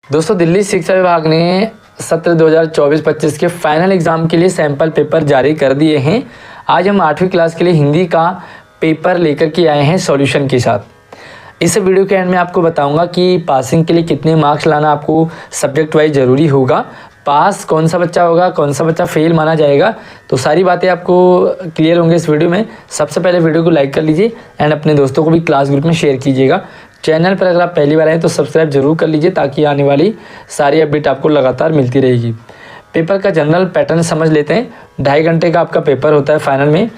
दोस्तों, दिल्ली शिक्षा विभाग ने सत्र 2024-25 के फाइनल एग्ज़ाम के लिए सैंपल पेपर जारी कर दिए हैं। आज हम 8वीं क्लास के लिए हिंदी का पेपर लेकर के आए हैं सॉल्यूशन के साथ। इस वीडियो के एंड में आपको बताऊंगा कि पासिंग के लिए कितने मार्क्स लाना आपको सब्जेक्ट वाइज ज़रूरी होगा, पास कौन सा बच्चा होगा, कौन सा बच्चा फेल माना जाएगा। तो सारी बातें आपको क्लियर होंगे इस वीडियो में। सबसे पहले वीडियो को लाइक कर लीजिए एंड अपने दोस्तों को भी क्लास ग्रुप में शेयर कीजिएगा। चैनल पर अगर आप पहली बार आए तो सब्सक्राइब जरूर कर लीजिए ताकि आने वाली सारी अपडेट आपको लगातार मिलती रहेगी। पेपर का जनरल पैटर्न समझ लेते हैं। 2.5 घंटे का आपका पेपर होता है फाइनल में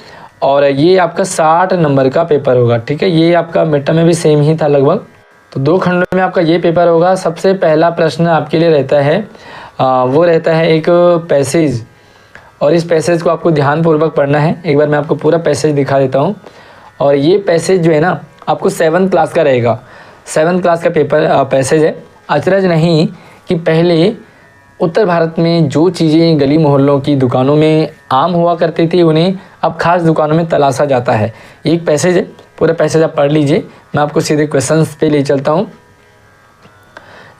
और ये आपका 60 नंबर का पेपर होगा। ठीक है, ये आपका मिड टर्म में भी सेम ही था लगभग। तो 2 खंडों में आपका ये पेपर होगा। सबसे पहला प्रश्न आपके लिए रहता है वो रहता है एक पैसेज, और इस पैसेज को आपको ध्यानपूर्वक पढ़ना है। एक बार मैं आपको पूरा पैसेज दिखा देता हूँ। और ये पैसेज जो है ना आपको 7th क्लास का रहेगा। 7th क्लास का पेपर पैसेज है। अचरज नहीं कि पहले उत्तर भारत में जो चीज़ें गली मोहल्लों की दुकानों में आम हुआ करती थी उन्हें अब खास दुकानों में तलाशा जाता है। एक पैसेज है, पूरा पैसेज आप पढ़ लीजिए। मैं आपको सीधे क्वेश्चंस पे ले चलता हूँ।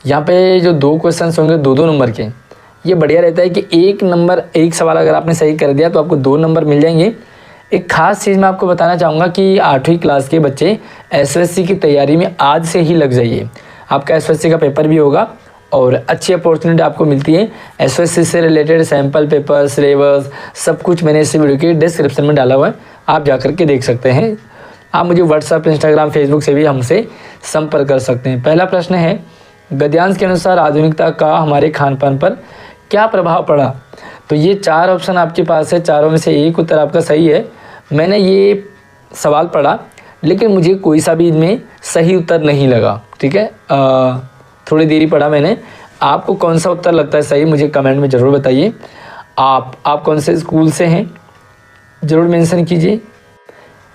यहाँ पे जो 2 क्वेश्चंस होंगे 2-2 नंबर के, ये बढ़िया रहता है कि एक सवाल अगर आपने सही कर दिया तो आपको 2 नंबर मिल जाएंगे। एक खास चीज़ मैं आपको बताना चाहूँगा कि 8वीं क्लास के बच्चे एसएससी की तैयारी में आज से ही लग जाइए। आपका एसएससी का पेपर भी होगा और अच्छी अपॉर्चुनिटी आपको मिलती है। एसएससी से रिलेटेड सैम्पल पेपर, सिलेबस सब कुछ मैंने इस वीडियो के डिस्क्रिप्शन में डाला हुआ है, आप जा कर के देख सकते हैं। आप मुझे व्हाट्सएप, इंस्टाग्राम, फेसबुक से भी हमसे संपर्क कर सकते हैं। पहला प्रश्न है, गद्यांश के अनुसार आधुनिकता का हमारे खान पान पर क्या प्रभाव पड़ा। तो ये 4 ऑप्शन आपके पास है, चारों में से एक उत्तर आपका सही है। मैंने ये सवाल पढ़ा लेकिन मुझे कोई सा भी इनमें सही उत्तर नहीं लगा। ठीक है, थोड़ी देरी पढ़ा मैंने। आपको कौन सा उत्तर लगता है सही, मुझे कमेंट में ज़रूर बताइए। आप कौन से स्कूल से हैं ज़रूर मेंशन कीजिए।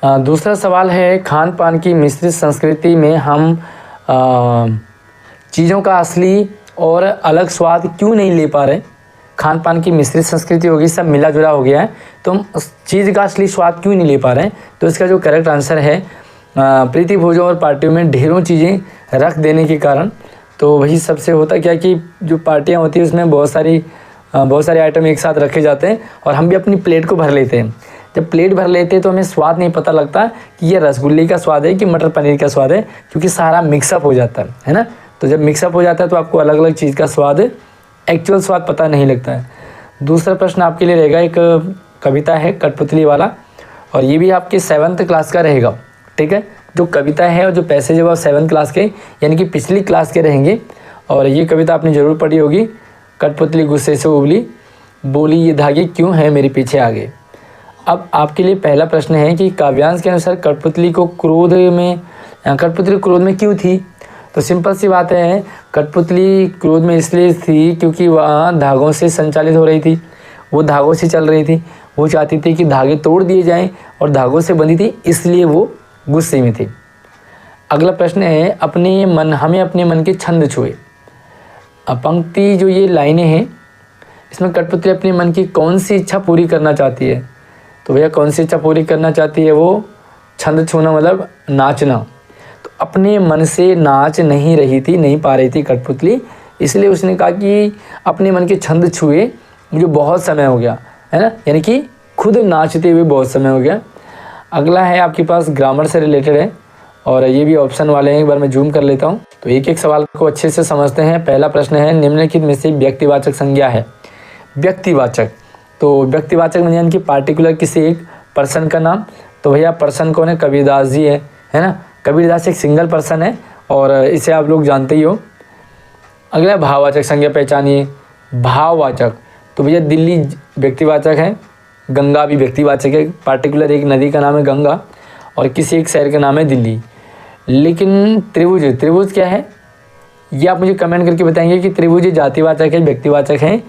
दूसरा सवाल है, खान पान की मिश्रित संस्कृति में हम चीज़ों का असली और अलग स्वाद क्यों नहीं ले पा रहे। खान पान की मिश्रित संस्कृति होगी, सब मिला जुला हो गया है, तो हम उस चीज़ का असली स्वाद क्यों नहीं ले पा रहे हैं। तो इसका जो करेक्ट आंसर है, प्रीति भोजों और पार्टियों में ढेरों चीज़ें रख देने के कारण। तो वही सबसे होता क्या कि जो पार्टियां होती है उसमें बहुत सारे आइटम एक साथ रखे जाते हैं और हम भी अपनी प्लेट को भर लेते हैं। जब प्लेट भर लेते हैं तो हमें स्वाद नहीं पता लगता कि ये रसगुल्ले का स्वाद है कि मटर पनीर का स्वाद है, क्योंकि सारा मिक्सअप हो जाता है ना। तो जब मिक्सअप हो जाता है तो आपको अलग अलग चीज़ का स्वाद, एक्चुअल स्वाद पता नहीं लगता है। दूसरा प्रश्न आपके लिए रहेगा, एक कविता है कठपुतली वाला, और ये भी आपके 7th क्लास का रहेगा। ठीक है, जो कविता है और जो पैसेज है वो 7th क्लास के यानी कि पिछली क्लास के रहेंगे। और ये कविता आपने ज़रूर पढ़ी होगी, कठपुतली गुस्से से उबली, बोली ये धागे क्यों है मेरे पीछे आगे। अब आपके लिए पहला प्रश्न है कि काव्यांश के अनुसार कठपुतली क्रोध में क्यों थी। तो सिंपल सी बात है, कठपुतली क्रोध में इसलिए थी क्योंकि वह धागों से संचालित हो रही थी, वो धागों से चल रही थी। वो चाहती थी कि धागे तोड़ दिए जाएं और धागों से बंधी थी, इसलिए वो गुस्से में थी। अगला प्रश्न है, हमें अपने मन के छंद छुए। पंक्ति जो ये लाइनें हैं इसमें कठपुतली अपने मन की कौन सी इच्छा पूरी करना चाहती है। तो भैया कौन सी इच्छा पूरी करना चाहती है, वो छंद छूना मतलब नाचना। तो अपने मन से नाच नहीं पा रही थी कठपुतली, इसलिए उसने कहा कि अपने मन के छंद छुए, मुझे बहुत समय हो गया है ना, यानी कि खुद नाचते हुए बहुत समय हो गया। अगला है आपके पास ग्रामर से रिलेटेड है और ये भी ऑप्शन वाले हैं, एक बार मैं जूम कर लेता हूँ। तो एक एक सवाल को अच्छे से समझते हैं। पहला प्रश्न है, निम्नलिखित में से व्यक्तिवाचक संज्ञा है। व्यक्तिवाचक, तो व्यक्तिवाचक में यानी कि पार्टिकुलर किसी एक पर्सन का नाम। तो भैया पर्सन कौन है, कबीरदास जी है ना। कबीरदास एक सिंगल पर्सन है और इसे आप लोग जानते ही हो। अगला भाववाचक संज्ञा पहचानिए। भाववाचक, तो भैया दिल्ली व्यक्तिवाचक है, गंगा भी व्यक्तिवाचक है। पार्टिकुलर एक नदी का नाम है गंगा और किसी एक शहर का नाम है दिल्ली। लेकिन त्रिभुज क्या है, ये आप मुझे कमेंट करके बताएंगे कि त्रिभुज जातिवाचक है, व्यक्तिवाचक है।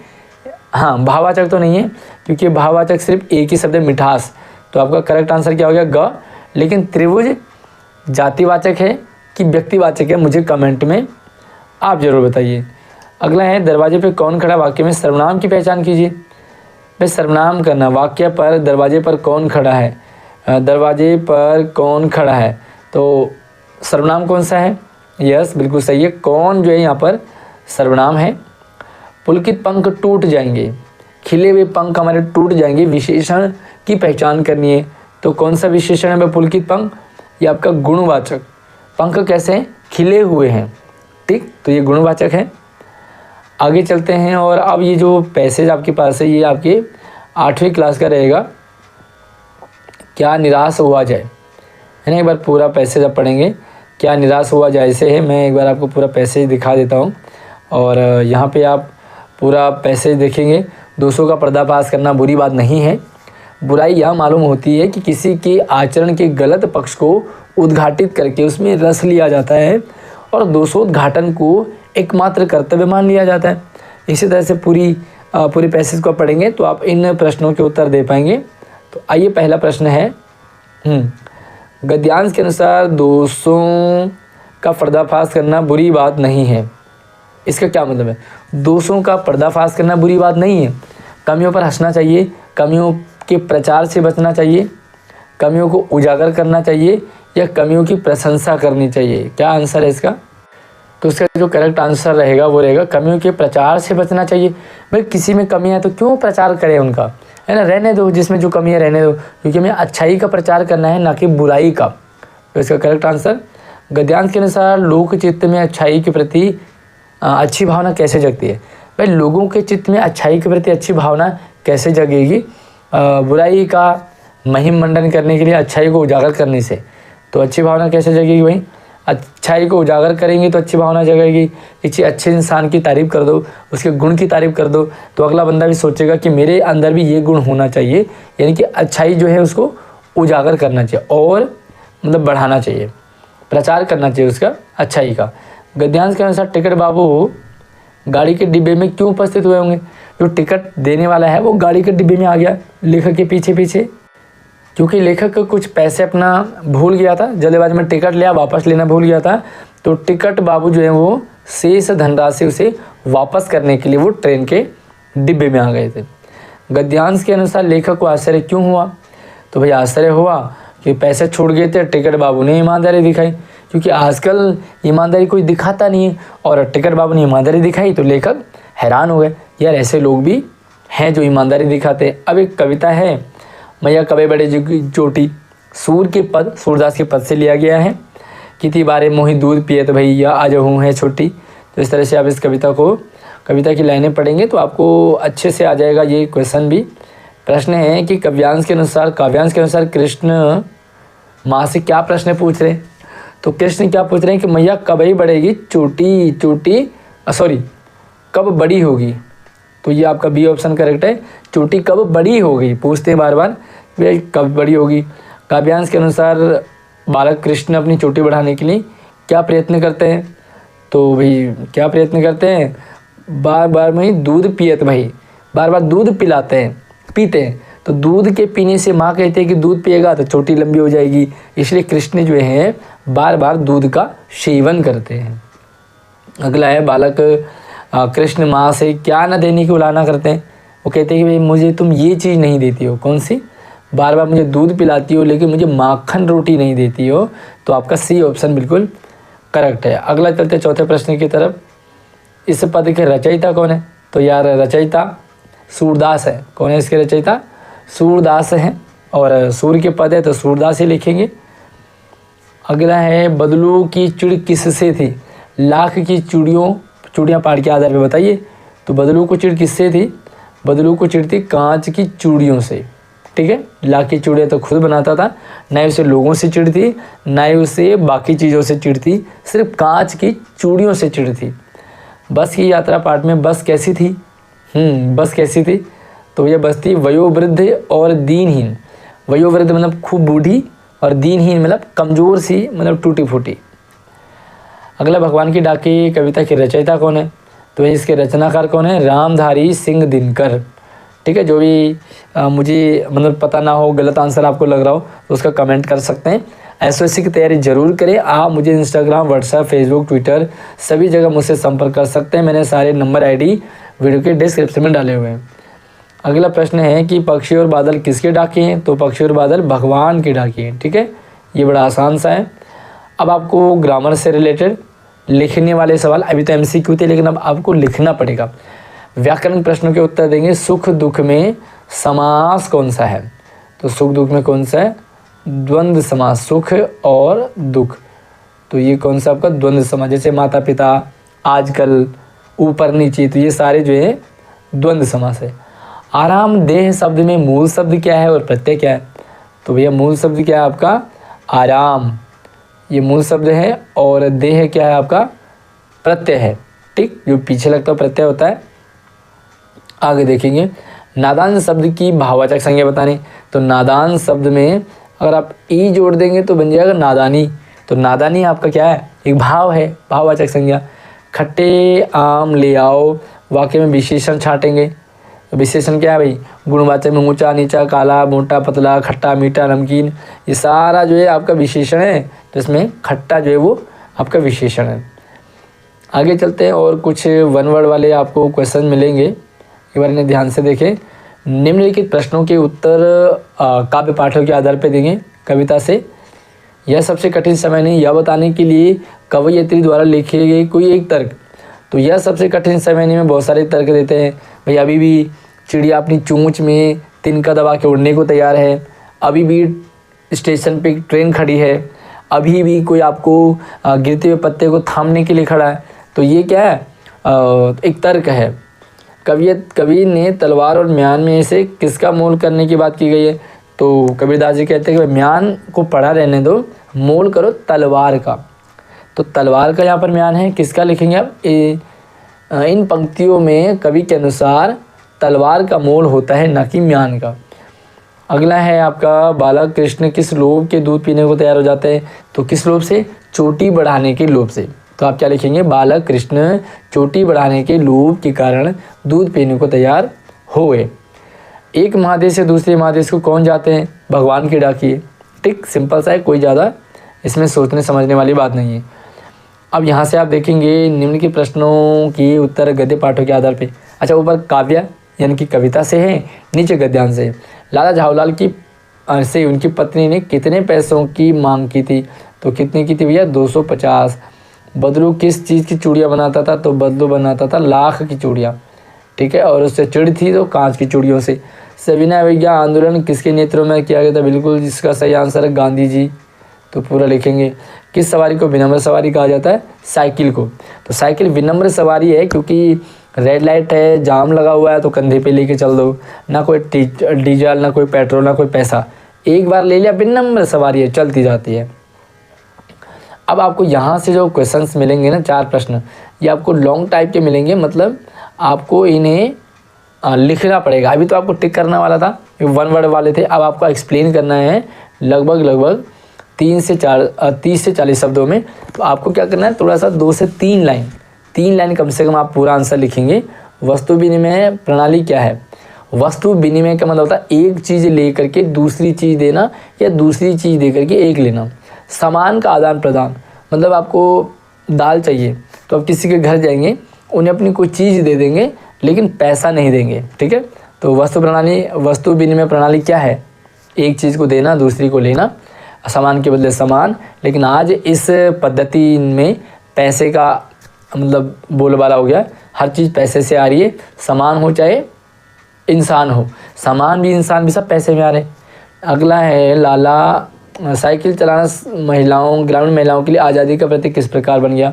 हाँ, भाववाचक तो नहीं है, क्योंकि भाववाचक सिर्फ एक ही शब्द है, मिठास। तो आपका करेक्ट आंसर क्या हो गया, ग। लेकिन त्रिभुज जातिवाचक है कि व्यक्तिवाचक है, मुझे कमेंट में आप जरूर बताइए। अगला है, दरवाजे पर कौन खड़ा, वाक्य में सर्वनाम की पहचान कीजिए। भाई सर्वनाम करना, वाक्य पर दरवाजे पर कौन खड़ा है, दरवाजे पर कौन खड़ा है, तो सर्वनाम कौन सा है, यस बिल्कुल सही है। कौन जो है यहाँ पर सर्वनाम है। पुलकित पंख टूट जाएंगे, खिले हुए पंख हमारे टूट जाएंगे, विशेषण की पहचान करनी है। तो कौन सा विशेषण है पुलकित पंख? ये आपका गुणवाचक। पंख कैसे हैं? खिले हुए हैं, ठीक, तो ये गुणवाचक है। आगे चलते हैं और अब ये जो पैसेज आपके पास है ये आपके 8वीं क्लास का रहेगा। क्या निराश हुआ जाए, है ना। एक बार पूरा पैसेज आप पढ़ेंगे। क्या निराश हुआ जाए से है, मैं एक बार आपको पूरा पैसेज दिखा देता हूँ और यहाँ पे आप पूरा पैसेज देखेंगे। दोषों का पर्दाफाश करना बुरी बात नहीं है। बुराई यह मालूम होती है कि किसी के आचरण के गलत पक्ष को उद्घाटित करके उसमें रस लिया जाता है और दोषोद्घाटन को एकमात्र कर्तव्य मान लिया जाता है। इसी तरह से पूरी पैसेज को पढ़ेंगे तो आप इन प्रश्नों के उत्तर दे पाएंगे। तो आइए, पहला प्रश्न है, गद्यांश के अनुसार दोषों का पर्दाफाश करना बुरी बात नहीं है। इसका क्या मतलब है? दोषों का पर्दाफाश करना बुरी बात नहीं है। कमियों पर हंसना चाहिए, कमियों के प्रचार से बचना चाहिए, कमियों को उजागर करना चाहिए या कमियों की प्रशंसा करनी चाहिए? क्या आंसर है इसका? तो इसका जो करेक्ट आंसर रहेगा वो रहेगा कमियों के प्रचार से बचना चाहिए। भाई किसी में कमी है तो क्यों प्रचार करें उनका, है ना, रहने दो, जिसमें जो कमी है रहने दो, क्योंकि हमें अच्छाई का प्रचार करना है, ना कि बुराई का। तो इसका करेक्ट आंसर, गद्यांश के अनुसार लोक चित्त में अच्छाई के प्रति अच्छी भावना कैसे जगती है? भाई लोगों के चित्त में अच्छाई के प्रति अच्छी भावना कैसे जगेगी? बुराई का महिम मंडन करने के लिए अच्छाई को उजागर करने से। तो अच्छी भावना कैसे जगेगी भाई? अच्छाई को उजागर करेंगे तो अच्छी भावना जगेगी। किसी अच्छे इंसान की तारीफ़ कर दो, उसके गुण की तारीफ़ कर दो, तो अगला बंदा भी सोचेगा कि मेरे अंदर भी ये गुण होना चाहिए, यानी कि अच्छाई जो है उसको उजागर करना चाहिए और मतलब बढ़ाना चाहिए, प्रचार करना चाहिए उसका अच्छाई का। गद्यांश के अनुसार टिकट बाबू गाड़ी के डिब्बे में क्यों उपस्थित हुए होंगे? जो टिकट देने वाला है वो गाड़ी के डिब्बे में आ गया लेखक के पीछे पीछे, क्योंकि लेखक कुछ पैसे अपना भूल गया था, जल्दबाजी में टिकट लिया, वापस लेना भूल गया था। तो टिकट बाबू जो है वो शेष धनराशि उसे वापस करने के लिए वो ट्रेन के डिब्बे में आ गए थे। गद्यांश के अनुसार लेखक को आश्चर्य क्यों हुआ? तो भाई आश्चर्य हुआ कि पैसे छूट गए थे, टिकट बाबू ने ईमानदारी दिखाई, क्योंकि आजकल ईमानदारी कोई दिखाता नहीं है, और टिकट बाबू ने ईमानदारी दिखाई तो लेखक हैरान हो गए, यार ऐसे लोग भी हैं जो ईमानदारी दिखाते हैं। अब एक कविता है, मैया कबे बड़े की चोटी, सूर के पद, सूरदास के पद से लिया गया है। कितनी बारे मोही दूध पिए तो भैया आज हूँ है छोटी। तो इस तरह से आप इस कविता की लाइनें पढ़ेंगे तो आपको अच्छे से आ जाएगा ये क्वेश्चन भी। प्रश्न है कि काव्यांश के अनुसार कृष्ण माँ से क्या प्रश्न पूछ रहे हैं? तो कृष्ण क्या पूछ रहे हैं कि मैया कब ही बढ़ेगी कब बड़ी होगी? तो ये आपका बी ऑप्शन करेक्ट है, चोटी कब बड़ी होगी, पूछते हैं बार बार भाई कब बड़ी होगी। काव्यांश के अनुसार बालक कृष्ण अपनी चोटी बढ़ाने के लिए क्या प्रयत्न करते हैं? तो भाई क्या प्रयत्न करते हैं? बार बार में दूध पियत भाई, बार बार दूध पीते हैं। तो दूध के पीने से माँ कहते हैं कि दूध पिएगा तो चोटी लंबी हो जाएगी, इसलिए कृष्ण जो है बार बार दूध का सेवन करते हैं। अगला है, बालक कृष्ण माँ से क्या न देने की उलाहना करते हैं? वो कहते हैं कि भाई मुझे तुम ये चीज़ नहीं देती हो, कौन सी? बार बार मुझे दूध पिलाती हो लेकिन मुझे माखन रोटी नहीं देती हो। तो आपका सी ऑप्शन बिल्कुल करेक्ट है। अगला चलते चौथे प्रश्न की तरफ। इस पद के रचयिता कौन है? तो यार रचयिता सूरदास है। कौन है इसके रचयिता? सूरदास हैं, और सूर के पद है तो सूरदास ही लिखेंगे। अगला है, बदलू की चिड़ किससे थी? लाख की चूड़ियाँ पाड़ के आधार पे बताइए। तो बदलू को चिड़ किससे थी? बदलू को चिड़ थी कांच की चूड़ियों से, ठीक है। लाख की चूड़ियाँ तो खुद बनाता था, ना ही उसे लोगों से चिड़ थी, ना ही उसे बाकी चीज़ों से चिड़ थी, सिर्फ कांच की चूड़ियों से चिड़ थी। बस की यात्रा पाठ में बस कैसी थी? बस कैसी थी? तो ये बस थी वयोवृद्ध और दीनहीन। वयोवृद्ध मतलब खूब बूढ़ी, और दीनहीन मतलब कमज़ोर सी, मतलब टूटी फूटी। अगला, भगवान की डाकी कविता के रचयिता कौन है? तो इसके रचनाकार कौन है? रामधारी सिंह दिनकर, ठीक है। जो भी मुझे मतलब पता ना हो, गलत आंसर आपको लग रहा हो तो उसका कमेंट कर सकते हैं। एसओसी की तैयारी जरूर करें। आप मुझे इंस्टाग्राम, व्हाट्सएप, फेसबुक, ट्विटर सभी जगह मुझसे संपर्क कर सकते हैं। मैंने सारे नंबर ID वीडियो के डिस्क्रिप्शन में डाले हुए हैं। अगला प्रश्न है कि पक्षी और बादल किसके डाके हैं? तो पक्षी और बादल भगवान के डाके हैं, ठीक है। ये बड़ा आसान सा है। अब आपको ग्रामर से रिलेटेड लिखने वाले सवाल, अभी तो MCQ थे लेकिन अब आपको लिखना पड़ेगा। व्याकरण प्रश्नों के उत्तर देंगे। सुख दुख में समास कौन सा है? तो सुख दुख में कौन सा है? द्वंद्व समास, सुख और दुख। तो ये कौन सा आपका द्वंद्व समास, जैसे माता पिता, आजकल, ऊपर नीचे, तो ये सारे जो है द्वंद्व समास है। आरामदेह शब्द में मूल शब्द क्या है और प्रत्यय क्या है? तो भैया मूल शब्द क्या है आपका? आराम, ये मूल शब्द है, और देह क्या है आपका? प्रत्यय है। ठीक, जो पीछे लगता है प्रत्यय होता है। आगे देखेंगे, नादान शब्द की भाववाचक संज्ञा बतानी। तो नादान शब्द में अगर आप ई जोड़ देंगे तो बन जाएगा नादानी। तो नादानी आपका क्या है? एक भाव है, भाववाचक संज्ञा। खट्टे आम ले आओ, वाक्य में विशेषण छाटेंगे। तो विशेषण क्या है भाई? गुणवाचक में ऊंचा नीचा, काला मोटा पतला, खट्टा मीठा नमकीन, ये सारा जो है आपका विशेषण है। तो इसमें खट्टा जो है वो आपका विशेषण है। आगे चलते हैं, और कुछ वन वर्ड वाले आपको क्वेश्चन मिलेंगे, एक बार इन्हें ध्यान से देखें। निम्नलिखित प्रश्नों के उत्तर काव्य पाठों के आधार पर देंगे कविता से। यह सबसे कठिन समय नहीं, यह बताने के लिए कवयित्री द्वारा लिखे गए कोई एक तर्क। तो यह सबसे कठिन समय नहीं में बहुत सारे तर्क देते हैं। भाई अभी भी चिड़िया अपनी चोंच में तिनका दबा के उड़ने को तैयार है, अभी भी स्टेशन पे ट्रेन खड़ी है, अभी भी कोई आपको गिरते हुए पत्ते को थामने के लिए खड़ा है। तो ये क्या है? एक तर्क है। कवि ने तलवार और म्यान में से किसका मोल करने की बात की गई है? तो कबीरदास जी कहते हैं कि म्यान को पढ़ा रहने दो, मोल करो तलवार का। तो तलवार का यहाँ पर म्यान है, किसका लिखेंगे आप? इन पंक्तियों में कवि के अनुसार तलवार का मोल होता है, न कि म्यान का। अगला है आपका, बालक कृष्ण किस लोभ के दूध पीने को तैयार हो जाते हैं? तो किस लोभ से? चोटी बढ़ाने के लोभ से। तो आप क्या लिखेंगे? बालक कृष्ण चोटी बढ़ाने के लोभ के कारण दूध पीने को तैयार हुए। एक महादेश से दूसरे महादेश को कौन जाते हैं? भगवान की डाकिए। ठीक, सिंपल सा है, कोई ज़्यादा इसमें सोचने समझने वाली बात नहीं है। अब यहाँ से आप देखेंगे निम्न के प्रश्नों की उत्तर गद्य पाठों के आधार पे। अच्छा, ऊपर काव्य यानी कि कविता से है, नीचे गद्यांश से। लाला झावलाल की से उनकी पत्नी ने कितने पैसों की मांग की थी? तो कितने की थी भैया? 250। बदलू किस चीज़ की चूड़ियाँ बनाता था? तो बदलू बनाता था लाख की चूड़ियाँ। ठीक है, और उससे चिड़ थी तो कांच की चूड़ियों से। सविनय अवज्ञा आंदोलन किसके नेतृत्व में किया गया था? बिल्कुल, जिसका सही आंसर है गांधी जी। तो पूरा लिखेंगे। किस सवारी को विनम्र सवारी कहा जाता है? साइकिल को। तो साइकिल विनम्र सवारी है क्योंकि रेड लाइट है, जाम लगा हुआ है, तो कंधे पे लेके चल दो, ना कोई डीजल, ना कोई पेट्रोल, ना कोई पैसा, एक बार ले लिया, विनम्र सवारी है, चलती जाती है। अब आपको यहाँ से जो क्वेश्चंस मिलेंगे ना, 4 प्रश्न, ये आपको लॉन्ग टाइप के मिलेंगे, मतलब आपको इन्हें लिखना पड़ेगा। अभी तो आपको टिक करने वाला था, वन वर्ड वाले थे, अब आपको एक्सप्लेन करना है लगभग 30 से 40 शब्दों में। तो आपको क्या करना है, थोड़ा सा 2 से 3 लाइन कम से कम आप पूरा आंसर लिखेंगे। वस्तु विनिमय प्रणाली क्या है? वस्तु विनिमय का मतलब होता है एक चीज़ ले करके दूसरी चीज़ देना, या दूसरी चीज़ दे करके एक लेना। सामान का आदान प्रदान, मतलब आपको दाल चाहिए तो आप किसी के घर जाएंगे, उन्हें अपनी कोई चीज़ दे देंगे लेकिन पैसा नहीं देंगे। ठीक है, तो वस्तु विनिमय प्रणाली क्या है? एक चीज़ को देना, दूसरी को लेना, सामान के बदले सामान। लेकिन आज इस पद्धति में पैसे का मतलब बोलबाला हो गया, हर चीज़ पैसे से आ रही है, सामान हो चाहे इंसान हो, सामान भी इंसान भी सब पैसे में आ रहे हैं। अगला है लाला साइकिल चलाना ग्रामीण महिलाओं के लिए आज़ादी का प्रतीक किस प्रकार बन गया?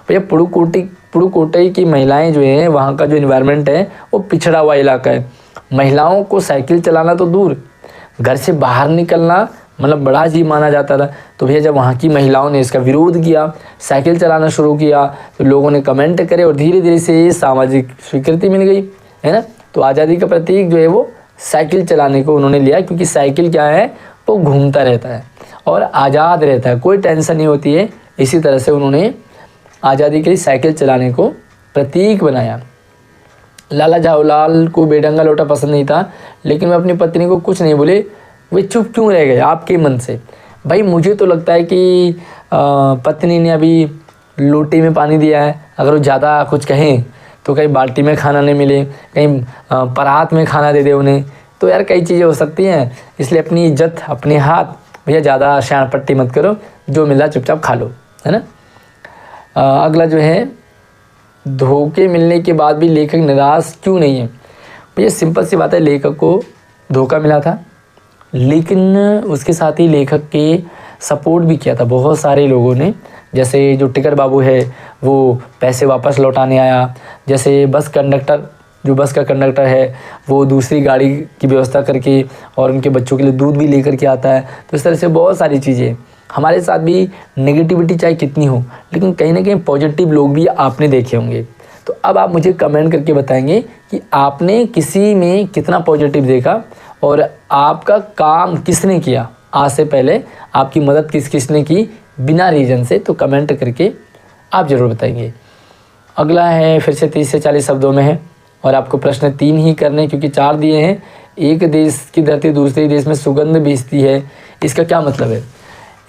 भैया पुडुकोट्टई की महिलाएं जो हैं, वहाँ का जो इन्वायरमेंट है वो पिछड़ा हुआ इलाका है। महिलाओं को साइकिल चलाना तो दूर, घर से बाहर निकलना मतलब बड़ा जी माना जाता था। तो भैया जब वहाँ की महिलाओं ने इसका विरोध किया, साइकिल चलाना शुरू किया, तो लोगों ने कमेंट करे और धीरे धीरे से सामाजिक स्वीकृति मिल गई, है ना। तो आज़ादी का प्रतीक जो है वो साइकिल चलाने को उन्होंने लिया, क्योंकि साइकिल क्या है, वो घूमता रहता है और आज़ाद रहता है, कोई टेंशन नहीं होती है। इसी तरह से उन्होंने आज़ादी के लिए साइकिल चलाने को प्रतीक बनाया। लाला झावलाल को बेढंगा लोटा पसंद नहीं था, लेकिन वे अपनी पत्नी को कुछ नहीं बोले, वे चुप क्यों रह गए आपके मन से? भाई मुझे तो लगता है कि पत्नी ने अभी लोटे में पानी दिया है। अगर वो ज़्यादा कुछ कहें तो कहीं बाल्टी में खाना नहीं मिले, कहीं परात में खाना दे दे उन्हें, तो यार कई चीज़ें हो सकती हैं। इसलिए अपनी इज्जत अपने हाथ, भैया ज़्यादा शान पट्टी मत करो, जो मिला चुपचाप खा लो, है ना। अगला जो है, धोखे मिलने के बाद भी लेखक निराश क्यों नहीं है? भैया सिंपल सी बात है, लेखक को धोखा मिला था, लेकिन उसके साथ ही लेखक के सपोर्ट भी किया था बहुत सारे लोगों ने। जैसे जो टिकट बाबू है वो पैसे वापस लौटाने आया, जैसे बस कंडक्टर, जो बस का कंडक्टर है वो दूसरी गाड़ी की व्यवस्था करके और उनके बच्चों के लिए दूध भी लेकर के आता है। तो इस तरह से बहुत सारी चीज़ें हमारे साथ भी, नेगेटिविटी चाहे कितनी हो, लेकिन कहीं ना कहीं पॉजिटिव लोग भी आपने देखे होंगे। तो अब आप मुझे कमेंट करके बताएंगे कि आपने किसी में कितना पॉजिटिव देखा और आपका काम किसने किया, आज से पहले आपकी मदद किस किसने की बिना रीज़न से। तो कमेंट करके आप ज़रूर बताएंगे। अगला है, फिर से 30 से 40 शब्दों में है और आपको प्रश्न 3 ही करने, क्योंकि 4 दिए हैं। एक देश की धरती दूसरे देश में सुगंध भेजती है, इसका क्या मतलब है?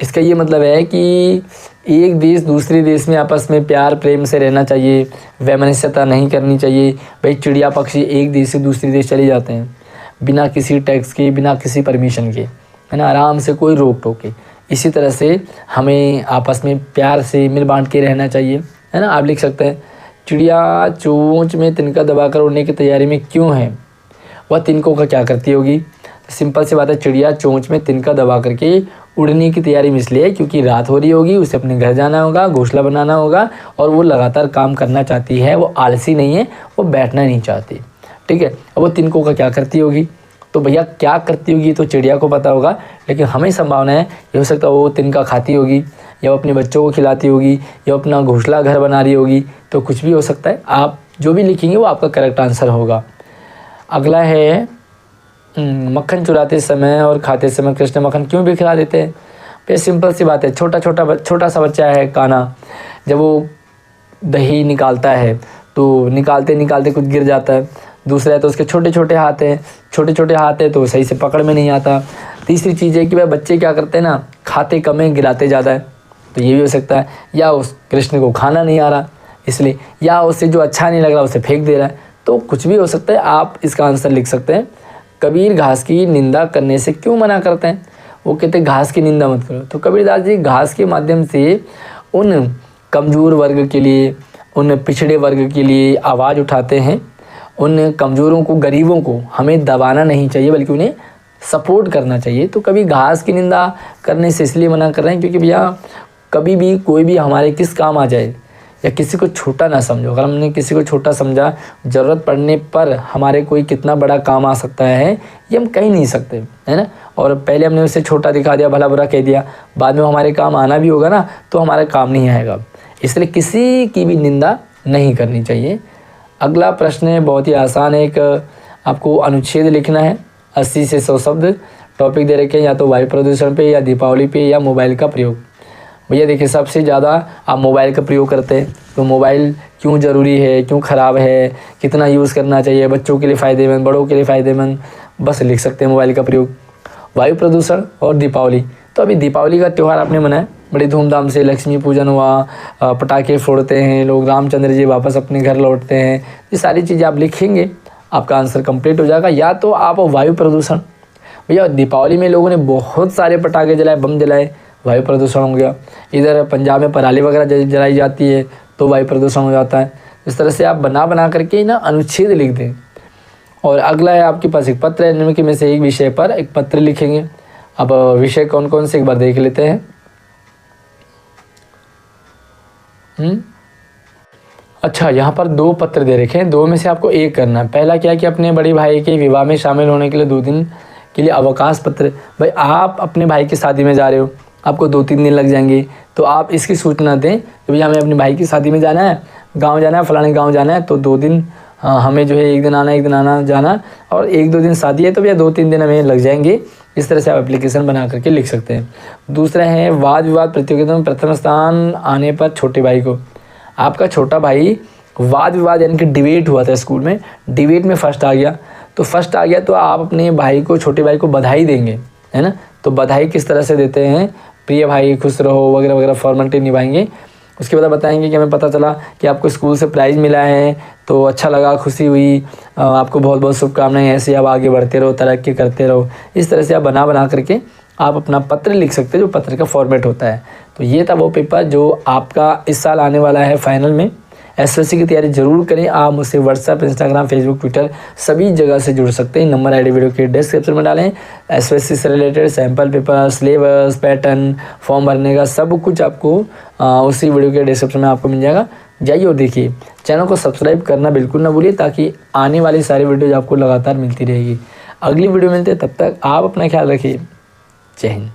इसका ये मतलब है कि एक देश दूसरे देश में आपस में प्यार प्रेम से रहना चाहिए, वैमनस्यता नहीं करनी चाहिए। भाई चिड़िया पक्षी एक देश से दूसरे देश चले जाते हैं बिना किसी टैक्स के, बिना किसी परमिशन के, है ना, आराम से, कोई रोक टोक के। इसी तरह से हमें आपस में प्यार से मिल बांट के रहना चाहिए, है ना। आप लिख सकते हैं, चिड़िया चोंच में तिनका दबाकर उड़ने की तैयारी में क्यों है? वह तिनकों का क्या करती होगी? सिंपल सी बात है, चिड़िया चोंच में तिनका दबा करके उड़ने की तैयारी में इसलिए क्योंकि रात हो रही होगी, उसे अपने घर जाना होगा, घोंसला बनाना होगा और वो लगातार काम करना चाहती है। वो आलसी नहीं है, वो बैठना नहीं चाहती, ठीक है। अब वो तिनकों का क्या करती होगी? तो भैया क्या करती होगी तो चिड़िया को पता होगा, लेकिन हमें संभावना है ये हो सकता है वो तिनका खाती होगी, या वो अपने बच्चों को खिलाती होगी, या अपना घोंसला घर बना रही होगी। तो कुछ भी हो सकता है, आप जो भी लिखेंगे वो आपका करेक्ट आंसर होगा। अगला है, मक्खन चुराते समय और खाते समय कृष्ण मक्खन क्यों बिखरा देते हैं? फिर सिंपल सी बात है, छोटा सा बच्चा है काना, जब वो दही निकालता है तो निकालते निकालते कुछ गिर जाता है। दूसरा है तो उसके छोटे छोटे हाथ हैं तो सही से पकड़ में नहीं आता। तीसरी चीज़ है कि भाई बच्चे क्या करते हैं ना, खाते कम है गिराते ज़्यादा है, तो ये भी हो सकता है। या उस कृष्ण को खाना नहीं आ रहा इसलिए, या उससे जो अच्छा नहीं लग रहा उसे फेंक दे रहा है। तो कुछ भी हो सकता है, आप इसका आंसर लिख सकते हैं। कबीर घास की निंदा करने से क्यों मना करते हैं? वो कहते हैं घास की निंदा मत करो। तो कबीरदास जी घास के माध्यम से उन कमज़ोर वर्ग के लिए, उन पिछड़े वर्ग के लिए आवाज़ उठाते हैं। उन कमज़ोरों को, गरीबों को हमें दबाना नहीं चाहिए, बल्कि उन्हें सपोर्ट करना चाहिए। तो कभी घास की निंदा करने से इसलिए मना कर रहे हैं क्योंकि भैया कभी भी कोई भी हमारे किस काम आ जाए, या किसी को छोटा ना समझो। अगर हमने किसी को छोटा समझा, ज़रूरत पड़ने पर हमारे कोई कितना बड़ा काम आ सकता है ये हम कह ही नहीं सकते, है ना। और पहले हमने उसे छोटा दिखा दिया, भला बुरा कह दिया, बाद में हमारे काम आना भी होगा ना तो हमारा काम नहीं आएगा। इसलिए किसी की भी निंदा नहीं करनी चाहिए। अगला प्रश्न है, बहुत ही आसान है। एक आपको अनुच्छेद लिखना है, 80 से 100 शब्द। टॉपिक दे रखे हैं या तो वायु प्रदूषण पे, या दीपावली पे, या मोबाइल का प्रयोग। भैया देखिए, सबसे ज़्यादा आप मोबाइल का प्रयोग करते हैं, तो मोबाइल क्यों ज़रूरी है, क्यों ख़राब है, कितना यूज़ करना चाहिए, बच्चों के लिए फ़ायदेमंद, बड़ों के लिए फ़ायदेमंद, बस लिख सकते हैं मोबाइल का प्रयोग। वायु प्रदूषण और दीपावली, तो अभी दीपावली का त्यौहार आपने मनाया बड़ी धूमधाम से, लक्ष्मी पूजन हुआ, पटाखे फोड़ते हैं लोग, रामचंद्र जी वापस अपने घर लौटते हैं। ये सारी चीज़ें आप लिखेंगे, आपका आंसर कंप्लीट हो जाएगा। या तो आप वायु प्रदूषण, भैया दीपावली में लोगों ने बहुत सारे पटाखे जलाए, बम जलाए, वायु प्रदूषण हो गया। इधर पंजाब में पराली वगैरह जलाई जाती है तो वायु प्रदूषण हो जाता है। इस तरह से आप बना करके ना अनुच्छेद लिख दें। और अगला है आपके पास एक पत्र है, निम्नलिखित में से एक विषय पर एक पत्र लिखेंगे। अब विषय कौन कौन से एक बार देख लेते हैं। अच्छा, यहाँ पर 2 पत्र दे रखे हैं, 2 में से आपको एक करना है। पहला क्या है कि अपने बड़े भाई के विवाह में शामिल होने के लिए 2 दिन के लिए अवकाश पत्र। भाई आप अपने भाई की शादी में जा रहे हो, आपको 2-3 दिन लग जाएंगे, तो आप इसकी सूचना दें कि भैया हमें अपने भाई की शादी में जाना है, गांव जाना है, फलाने गांव जाना है, तो 2 दिन हमें जो है, 1 दिन आना 1 दिन आना जाना, और 1-2 दिन शादी है तो भैया 2-3 दिन हमें लग जाएंगे। इस तरह से आप एप्लीकेशन बना करके लिख सकते हैं। दूसरा है, वाद विवाद प्रतियोगिता में प्रथम स्थान आने पर छोटे भाई को, आपका छोटा भाई वाद विवाद यानी कि डिबेट हुआ था स्कूल में, डिबेट में फर्स्ट आ गया, तो आप अपने भाई को, छोटे भाई को बधाई देंगे, है ना। तो बधाई किस तरह से देते हैं, प्रिय भाई खुश रहो वगैरह वगैरह फॉर्मेलिटी निभाएंगे। उसके बाद बताएंगे कि हमें पता चला कि आपको स्कूल से प्राइज़ मिला है, तो अच्छा लगा, खुशी हुई, आपको बहुत बहुत शुभकामनाएं, ऐसे आप आगे बढ़ते रहो, तरक्की करते रहो। इस तरह से आप बना करके आप अपना पत्र लिख सकते हैं, जो पत्र का फॉर्मेट होता है। तो ये था वो पेपर जो आपका इस साल आने वाला है फाइनल में। एसएससी की तैयारी जरूर करें। आप मुझसे व्हाट्सएप, इंस्टाग्राम, फेसबुक, ट्विटर सभी जगह से जुड़ सकते हैं। नंबर आईडी वीडियो के डिस्क्रिप्शन में डालें। एसएससी से related sample paper, syllabus, pattern, form भरने का सब कुछ आपको उसी वीडियो के डिस्क्रिप्शन में आपको मिल जाएगा। जाइए और देखिए। चैनल को सब्सक्राइब करना बिल्कुल ना भूलिए, ताकि आने वाली सारी वीडियोज आपको लगातार मिलती रहेगी। अगली वीडियो मिलते हैं, तब तक आप अपना ख्याल रखिए। जय हिंद।